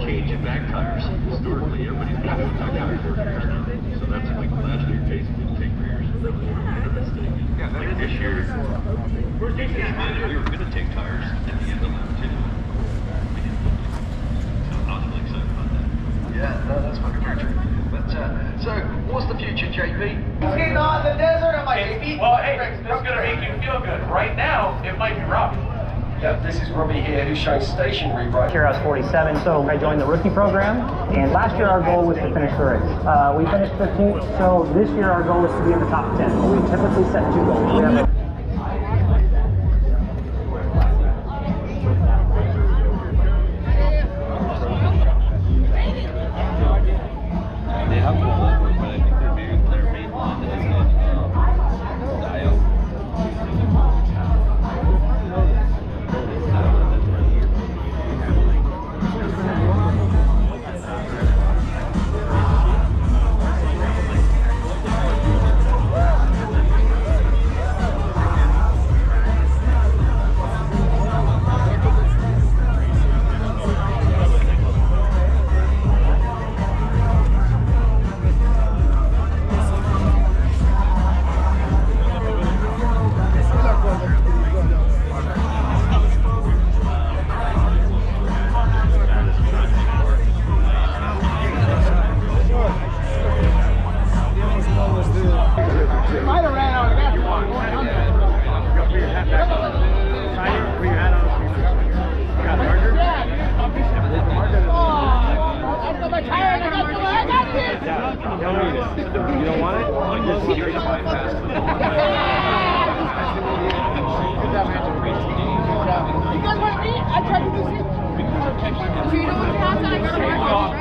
Change in back tires. Historically, everybody's got to back tires. So that's like last year, Jason didn't take rears. That was interesting. Yeah, like this year, we were going to take tires at the end of lap 2. We didn't. So I was really excited about that. Yeah, no, that's fucking very true. But so, what's the future, JP? Getting on the desert, I'm like, well, hey, it's going to make you feel good. Right now, it might be rough. Yep, this is Robbie here, who's showing stationary right. Last year I was 47, so I joined the rookie program, and last year our goal was to finish the race. We finished 15th, so this year our goal is to be in the top 10. We typically set 2 goals. We have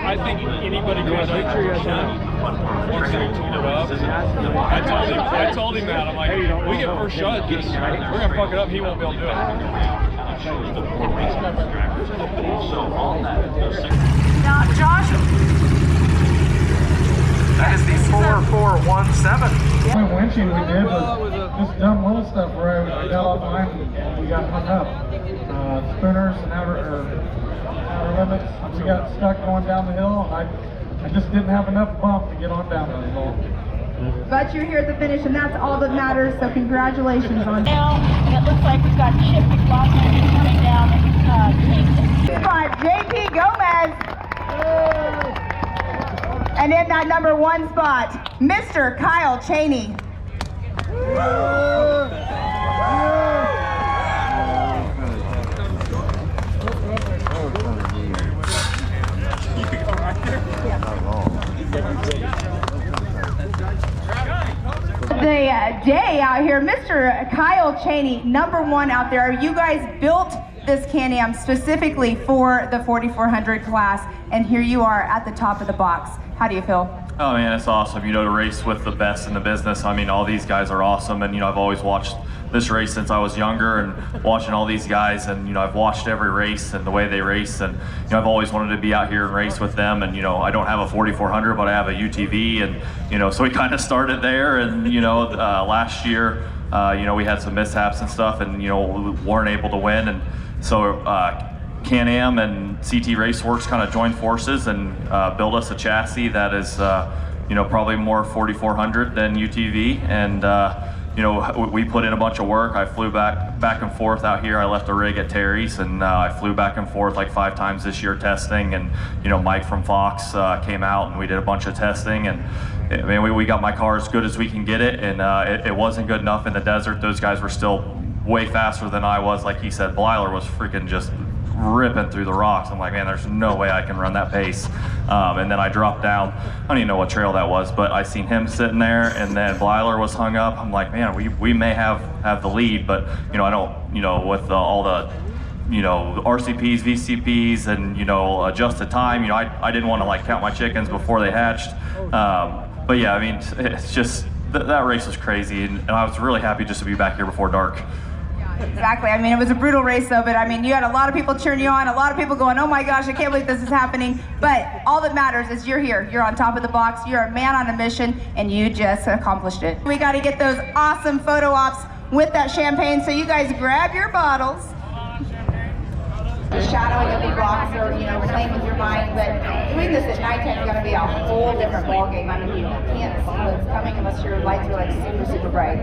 I think anybody goes up. I told him that. I'm like, we get first shot at this, we're gonna fuck it up. He won't be able to do it. Now, Josh. That is the 4417. The only winching we did was just dumb little stuff where I got off line and we got hung up. Spinners and outer limits. We got stuck going down the hill. I just didn't have enough bump to get on down the hill. But you're here at the finish, and that's all that matters, so congratulations on now. And it looks like we've got Chip McLaughlin coming down. spot, JP Gomez. And in that number 1 spot, Mr. Kyle Cheney. The day out here, Mr. Kyle Cheney, number 1 out there. You guys built this Can-Am specifically for the 4400 class, and here you are at the top of the box. How do you feel? Oh man, it's awesome, you know, to race with the best in the business. I mean, all these guys are awesome, and you know, I've always watched this race since I was younger, and watching all these guys, and you know, I've watched every race and the way they race, and you know, I've always wanted to be out here and race with them. And you know, I don't have a 4400, but I have a UTV, and you know, so we kind of started there. And you know, last year, you know, we had some mishaps and stuff, and you know, we weren't able to win, and so Can-Am and CT Raceworks kind of joined forces and built us a chassis that is, you know, probably more 4400 than UTV. And you know, we put in a bunch of work. I flew back and forth out here. I left a rig at Terry's, and I flew back and forth like 5 times this year testing. And you know, Mike from Fox came out, and we did a bunch of testing. And I mean, we got my car as good as we can get it, and it wasn't good enough in the desert. Those guys were still way faster than I was. Like he said, Blyler was freaking just ripping through the rocks. I'm like, man, there's no way I can run that pace. And then I dropped down. I don't even know what trail that was, but I seen him sitting there, and then Blyler was hung up. I'm like, man, we may have the lead, but you know, I don't, you know, with all the, you know, RCPs, VCPs, and you know, adjusted time. You know, I didn't want to like count my chickens before they hatched. But yeah, I mean, it's just that race was crazy, and I was really happy just to be back here before dark. Exactly. I mean, it was a brutal race though, but I mean, you had a lot of people cheering you on, a lot of people going, oh my gosh, I can't believe this is happening. But all that matters is you're here. You're on top of the box. You're a man on a mission, and you just accomplished it. We got to get those awesome photo ops with that champagne. So you guys grab your bottles. The shadowing of the blocks, or playing with your mind, but doing this at nighttime is going to be a whole different ballgame. I mean, you can't see what's coming unless your lights are like super bright.